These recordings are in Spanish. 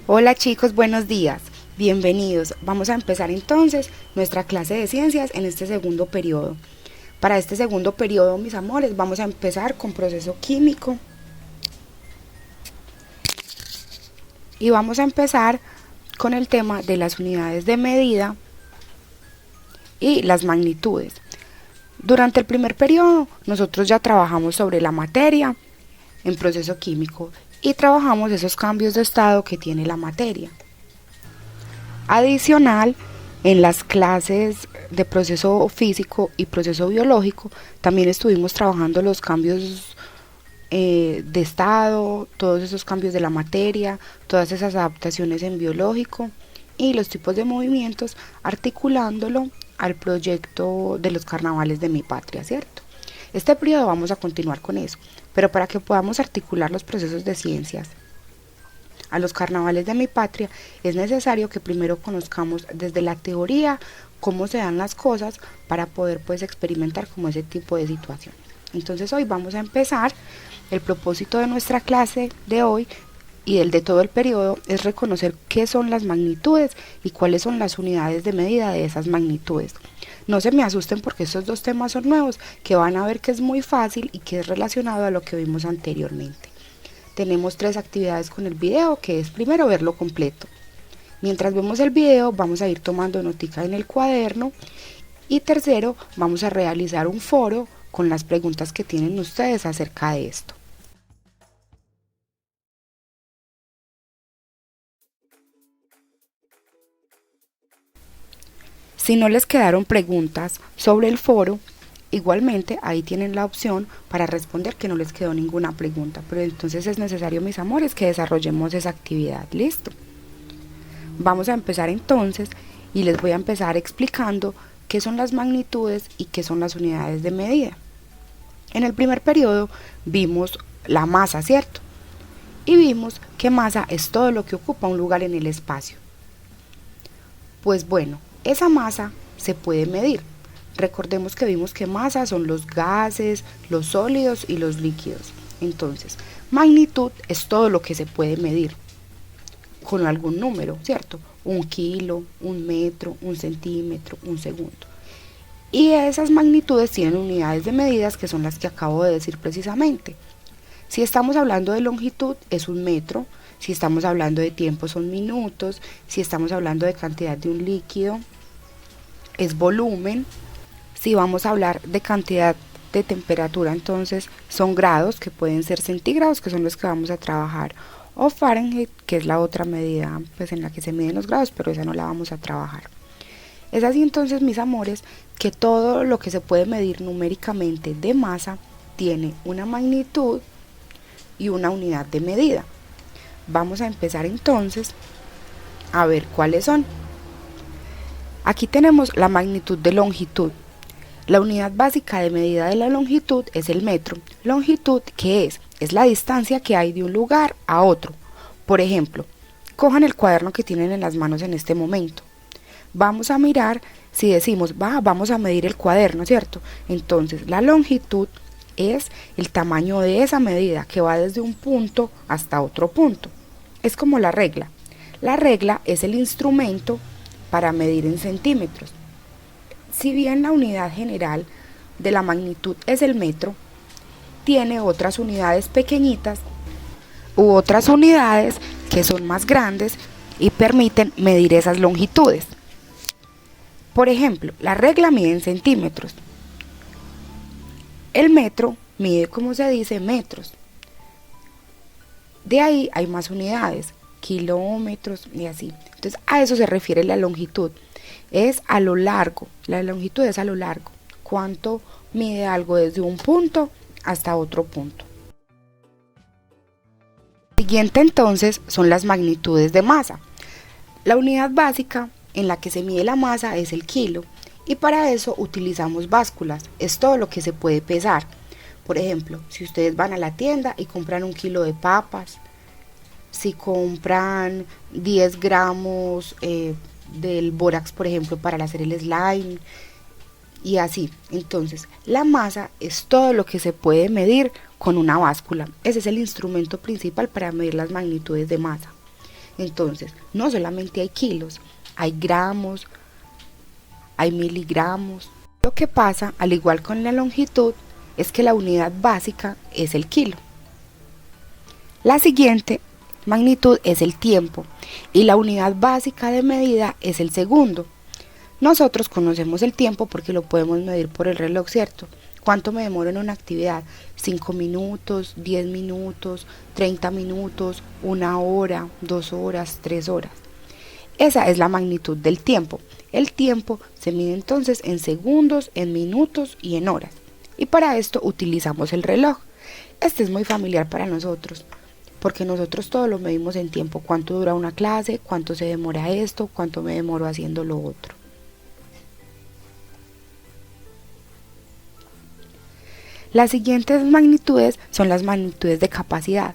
Hola chicos, buenos días. Bienvenidos. Vamos a empezar entonces nuestra clase de ciencias en este segundo periodo. Para este segundo periodo, mis amores, vamos a empezar con proceso químico. Y vamos a empezar con el tema de las unidades de medida y las magnitudes. Durante el primer periodo, nosotros ya trabajamos sobre la materia en proceso químico y trabajamos esos cambios de estado que tiene la materia. Adicional, en las clases de proceso físico y proceso biológico, también estuvimos trabajando los cambios de estado, todos esos cambios de la materia, todas esas adaptaciones en biológico y los tipos de movimientos, articulándolo al proyecto de los carnavales de mi patria, ¿cierto? Este periodo vamos a continuar con eso, pero para que podamos articular los procesos de ciencias a los carnavales de mi patria, es necesario que primero conozcamos desde la teoría cómo se dan las cosas para poder pues experimentar como ese tipo de situaciones. Entonces hoy vamos a empezar. El propósito de nuestra clase de hoy y el de todo el periodo es reconocer qué son las magnitudes y cuáles son las unidades de medida de esas magnitudes. No se me asusten porque estos dos temas son nuevos, que van a ver que es muy fácil y que es relacionado a lo que vimos anteriormente. Tenemos 3 actividades con el video, que es primero verlo completo. Mientras vemos el video vamos a ir tomando notica en el cuaderno y tercero vamos a realizar un foro con las preguntas que tienen ustedes acerca de esto. Si no les quedaron preguntas sobre el foro, igualmente ahí tienen la opción para responder que no les quedó ninguna pregunta, pero entonces es necesario, mis amores, que desarrollemos esa actividad. ¿Listo? Vamos a empezar entonces y les voy a empezar explicando qué son las magnitudes y qué son las unidades de medida. En el primer periodo vimos la masa, ¿cierto? Y vimos que masa es todo lo que ocupa un lugar en el espacio. Pues bueno, esa masa se puede medir. Recordemos que vimos que masa son los gases, los sólidos y los líquidos. Entonces, magnitud es todo lo que se puede medir con algún número, ¿cierto? 1 kilo, 1 metro, 1 centímetro, 1 segundo. Y esas magnitudes tienen unidades de medidas que son las que acabo de decir precisamente. Si estamos hablando de longitud es 1 metro, si estamos hablando de tiempo son minutos, si estamos hablando de cantidad de un líquido es volumen, si vamos a hablar de cantidad de temperatura entonces son grados, que pueden ser centígrados, que son los que vamos a trabajar, o Fahrenheit, que es la otra medida pues en la que se miden los grados, pero esa no la vamos a trabajar. Es así entonces, mis amores, que todo lo que se puede medir numéricamente de masa tiene una magnitud y una unidad de medida. Vamos a empezar entonces a ver cuáles son. Aquí tenemos la magnitud de longitud. La unidad básica de medida de la longitud es el metro. Longitud, ¿qué es? Es la distancia que hay de un lugar a otro. Por ejemplo, cojan el cuaderno que tienen en las manos en este momento. Vamos a mirar si decimos, vamos a medir el cuaderno, ¿cierto? Entonces, la longitud es el tamaño de esa medida que va desde un punto hasta otro punto. Es como la regla. La regla es el instrumento para medir en centímetros. Si bien la unidad general de la magnitud es el metro, tiene otras unidades pequeñitas u otras unidades que son más grandes y permiten medir esas longitudes. Por ejemplo, la regla mide en centímetros. El metro mide, como se dice, metros. De ahí hay más unidades, kilómetros y así. Entonces a eso se refiere la longitud. Es a lo largo, la longitud es a lo largo. ¿Cuánto mide algo desde un punto hasta otro punto? Siguiente entonces son las magnitudes de masa. La unidad básica en la que se mide la masa es el kilo y para eso utilizamos básculas, es todo lo que se puede pesar. Por ejemplo, si ustedes van a la tienda y compran 1 kilo de papas, si compran 10 gramos del bórax, por ejemplo, para hacer el slime y así. Entonces, la masa es todo lo que se puede medir con una báscula. Ese es el instrumento principal para medir las magnitudes de masa. Entonces, no solamente hay kilos, hay gramos, hay miligramos. Lo que pasa, al igual con la longitud, es que la unidad básica es el kilo. La siguiente magnitud es el tiempo y la unidad básica de medida es el segundo. Nosotros conocemos el tiempo porque lo podemos medir por el reloj, ¿cierto? ¿Cuánto me demoro en una actividad? 5 minutos, 10 minutos, 30 minutos, 1 hora, 2 horas, 3 horas. Esa es la magnitud del tiempo. El tiempo se mide entonces en segundos, en minutos y en horas. Y para esto utilizamos el reloj. Este es muy familiar para nosotros, porque nosotros todo lo medimos en tiempo. ¿Cuánto dura una clase? ¿Cuánto se demora esto? ¿Cuánto me demoro haciendo lo otro? Las siguientes magnitudes son las magnitudes de capacidad.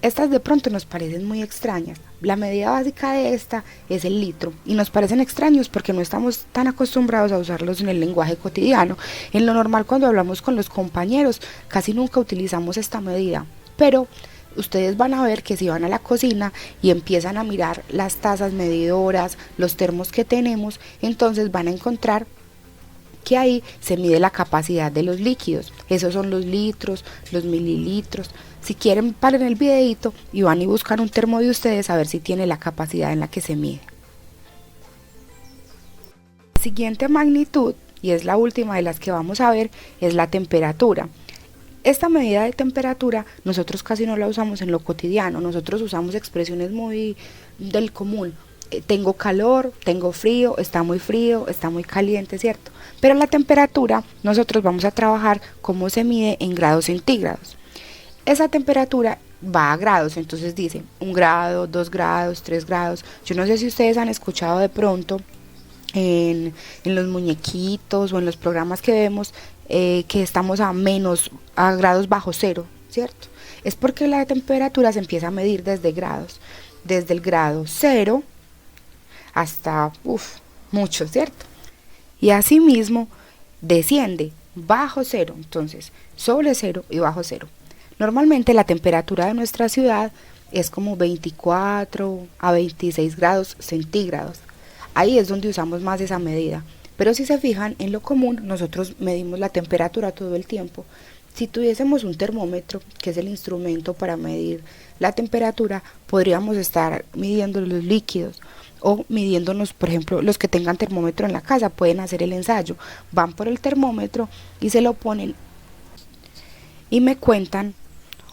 Estas de pronto nos parecen muy extrañas. La medida básica de esta es el litro y nos parecen extraños porque no estamos tan acostumbrados a usarlos en el lenguaje cotidiano. En lo normal, cuando hablamos con los compañeros, casi nunca utilizamos esta medida, pero ustedes van a ver que si van a la cocina y empiezan a mirar las tazas medidoras, los termos que tenemos, entonces van a encontrar que ahí se mide la capacidad de los líquidos. Esos son los litros, los mililitros. Si quieren, paren el videito y van y buscan un termo de ustedes a ver si tiene la capacidad en la que se mide. La siguiente magnitud, y es la última de las que vamos a ver, es la temperatura. Esta medida de temperatura nosotros casi no la usamos en lo cotidiano. Nosotros usamos expresiones muy del común. Tengo calor, tengo frío, está muy caliente, ¿cierto? Pero la temperatura nosotros vamos a trabajar cómo se mide en grados centígrados. Esa temperatura va a grados, entonces dice 1 grado, 2 grados, 3 grados. Yo no sé si ustedes han escuchado de pronto en los muñequitos o en los programas que vemos que estamos a grados bajo cero, ¿cierto? Es porque la temperatura se empieza a medir desde grados, desde el grado 0 hasta mucho, ¿cierto? Y asimismo desciende bajo cero, entonces sobre cero y bajo cero. Normalmente la temperatura de nuestra ciudad es como 24 a 26 grados centígrados. Ahí es donde usamos más esa medida. Pero si se fijan, en lo común nosotros medimos la temperatura todo el tiempo. Si tuviésemos un termómetro, que es el instrumento para medir la temperatura, podríamos estar midiendo los líquidos o midiéndonos, por ejemplo, los que tengan termómetro en la casa pueden hacer el ensayo. Van por el termómetro y se lo ponen y me cuentan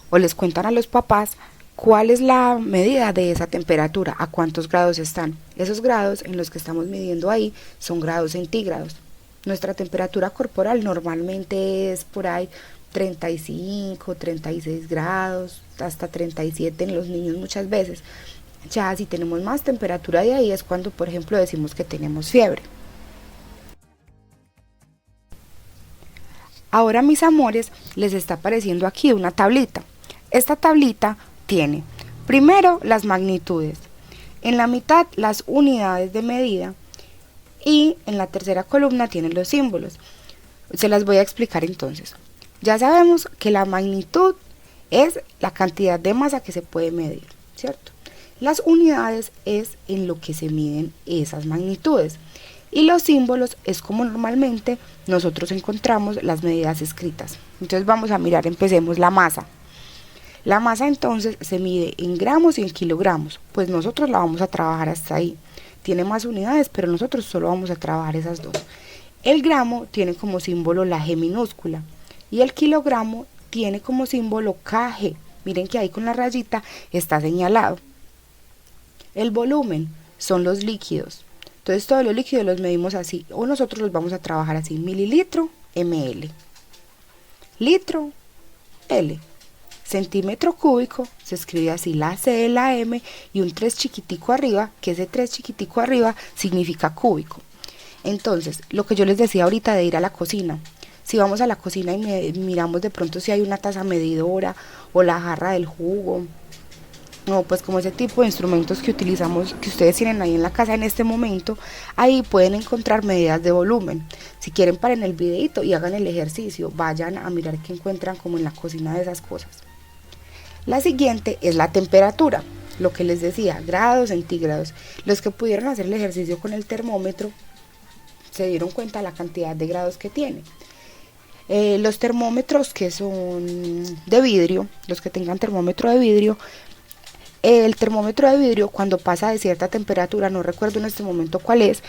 o les cuentan a los papás cuál es la medida de esa temperatura, a cuántos grados están. Esos grados en los que estamos midiendo ahí son grados centígrados. Nuestra temperatura corporal normalmente es por ahí 35, 36 grados, hasta 37 en los niños muchas veces. Ya si tenemos más temperatura de ahí es cuando, por ejemplo, decimos que tenemos fiebre. Ahora, mis amores, les está apareciendo aquí una tablita. Esta tablita tiene primero las magnitudes, en la mitad las unidades de medida y en la tercera columna tienen los símbolos. Se las voy a explicar entonces. Ya sabemos que la magnitud es la cantidad de masa que se puede medir, ¿cierto? Las unidades es en lo que se miden esas magnitudes y los símbolos es como normalmente nosotros encontramos las medidas escritas. Entonces vamos a mirar, empecemos la masa. La masa entonces se mide en gramos y en kilogramos, pues nosotros la vamos a trabajar hasta ahí. Tiene más unidades, pero nosotros solo vamos a trabajar esas dos. El gramo tiene como símbolo la G minúscula y el kilogramo tiene como símbolo KG. Miren que ahí con la rayita está señalado. El volumen son los líquidos. Entonces todos los líquidos los medimos así, o nosotros los vamos a trabajar así: mililitro, ml, litro, L. Centímetro cúbico se escribe así la C de la M y un 3 chiquitico arriba, que ese 3 chiquitico arriba significa cúbico. Entonces, lo que yo les decía ahorita de ir a la cocina, si vamos a la cocina y miramos de pronto si hay una taza medidora o la jarra del jugo, o pues como ese tipo de instrumentos que utilizamos, que ustedes tienen ahí en la casa en este momento, ahí pueden encontrar medidas de volumen. Si quieren, paren el videito y hagan el ejercicio, vayan a mirar qué encuentran como en la cocina de esas cosas. La siguiente es la temperatura. lo que les decía, grados centígrados. Los que pudieron hacer el ejercicio con el termómetro se dieron cuenta de la cantidad de grados que tiene. Los termómetros que son de vidrio, los que tengan termómetro de vidrio, el termómetro de vidrio cuando pasa de cierta temperatura, no recuerdo en este momento cuál es,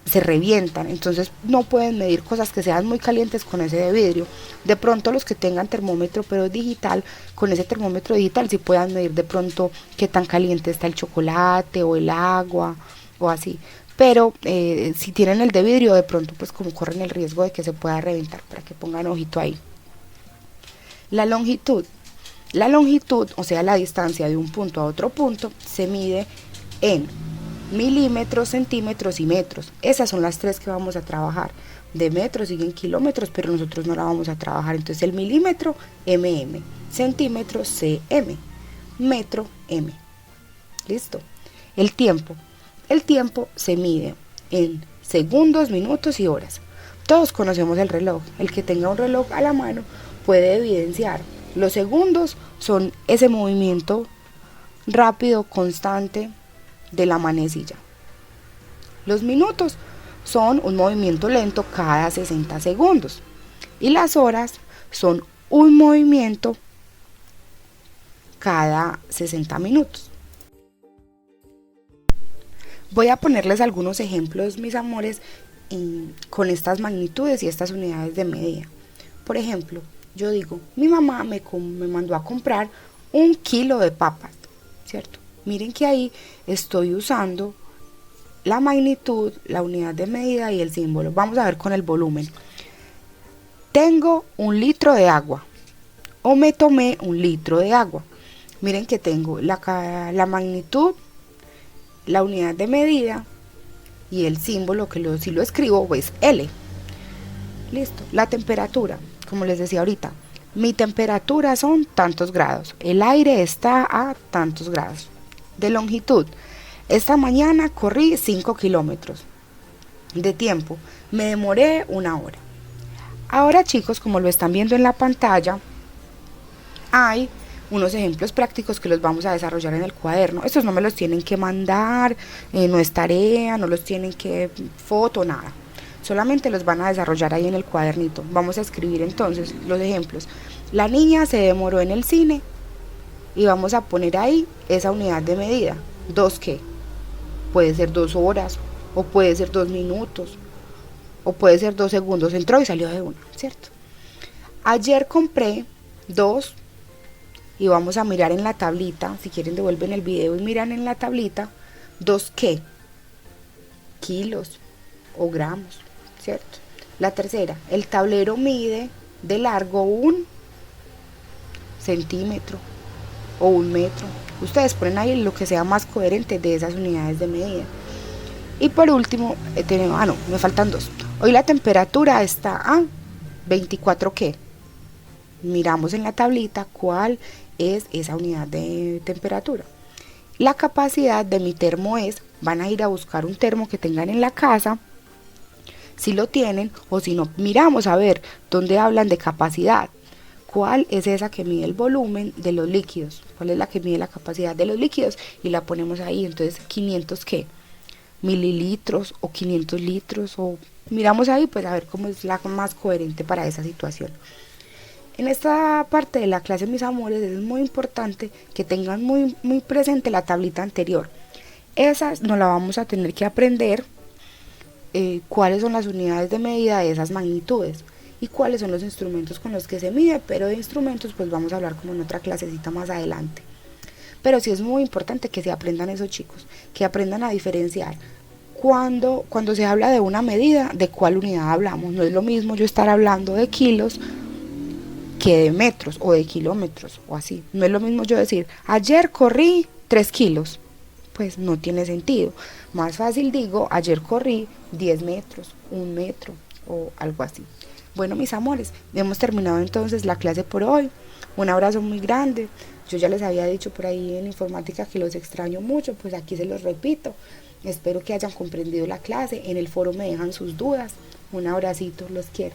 se revientan, entonces no pueden medir cosas que sean muy calientes con ese de vidrio. De pronto los que tengan termómetro pero digital, con ese termómetro digital sí puedan medir de pronto qué tan caliente está el chocolate o el agua o así. Pero si tienen el de vidrio, de pronto pues como corren el riesgo de que se pueda reventar, para que pongan ojito ahí. La longitud. La longitud, o sea la distancia de un punto a otro punto, se mide en milímetros, centímetros y metros. Esas son las tres que vamos a trabajar. De metros siguen kilómetros, pero nosotros no la vamos a trabajar. Entonces el milímetro, mm, centímetro, cm, metro, m. Listo. El tiempo. El tiempo se mide en segundos, minutos y horas. Todos conocemos el reloj. El que tenga un reloj a la mano puede evidenciar. Los segundos son ese movimiento rápido, constante de la manecilla. Los minutos son un movimiento lento cada 60 segundos. Y las horas son un movimiento cada 60 minutos. Voy a ponerles algunos ejemplos, mis amores, con estas magnitudes y estas unidades de medida. Por ejemplo, yo digo, mi mamá me mandó a comprar 1 kilo de papas, ¿cierto? Miren que ahí estoy usando la magnitud, la unidad de medida y el símbolo. Vamos a ver con el volumen. Tengo 1 litro de agua o me tomé 1 litro de agua. Miren que tengo la magnitud, la unidad de medida y el símbolo que si lo escribo pues L. Listo. La temperatura, como les decía ahorita, mi temperatura son tantos grados, el aire está a tantos grados. De longitud, esta mañana corrí 5 kilómetros. De tiempo, me demoré 1 hora. Ahora chicos, como lo están viendo en la pantalla, hay unos ejemplos prácticos que los vamos a desarrollar en el cuaderno. Estos no me los tienen que mandar, no es tarea, no los tienen que foto, nada. Solamente los van a desarrollar ahí en el cuadernito. Vamos a escribir entonces los ejemplos. La niña se demoró en el cine y vamos a poner ahí esa unidad de medida. ¿2 qué? Puede ser 2 horas o puede ser 2 minutos o puede ser 2 segundos. Entró y salió de una, ¿cierto? Ayer compré 2 y vamos a mirar en la tablita. Si quieren devuelven el video y miran en la tablita 2 qué, kilos o gramos, ¿cierto? La tercera, el tablero mide de largo 1 centímetro o 1 metro. Ustedes ponen ahí lo que sea más coherente de esas unidades de medida. Y por último, me faltan 2. Hoy la temperatura está a 24 qué. Miramos en la tablita cuál es esa unidad de temperatura. La capacidad de mi termo es, van a ir a buscar un termo que tengan en la casa, si lo tienen, o si no, miramos a ver dónde hablan de capacidad. ¿Cuál es esa que mide el volumen de los líquidos? ¿Cuál es la que mide la capacidad de los líquidos? Y la ponemos ahí. Entonces, 500 ¿qué? Mililitros o 500 litros. O miramos ahí, pues a ver cómo es la más coherente para esa situación. En esta parte de la clase, mis amores, es muy importante que tengan muy, muy presente la tablita anterior. Esas nos la vamos a tener que aprender. Cuáles son las unidades de medida de esas magnitudes y cuáles son los instrumentos con los que se mide, pero de instrumentos pues vamos a hablar como en otra clasecita más adelante. Pero sí es muy importante que se aprendan esos chicos, que aprendan a diferenciar cuando se habla de una medida, de cuál unidad hablamos. No es lo mismo yo estar hablando de kilos que de metros o de kilómetros o así. No es lo mismo yo decir, ayer corrí 3 kilos. Pues no tiene sentido. Más fácil digo, ayer corrí 10 metros, 1 metro o algo así. Bueno, mis amores, hemos terminado entonces la clase por hoy. Un abrazo muy grande. Yo ya les había dicho por ahí en informática que los extraño mucho, pues aquí se los repito. Espero que hayan comprendido la clase. En el foro me dejan sus dudas. Un abracito, los quiero.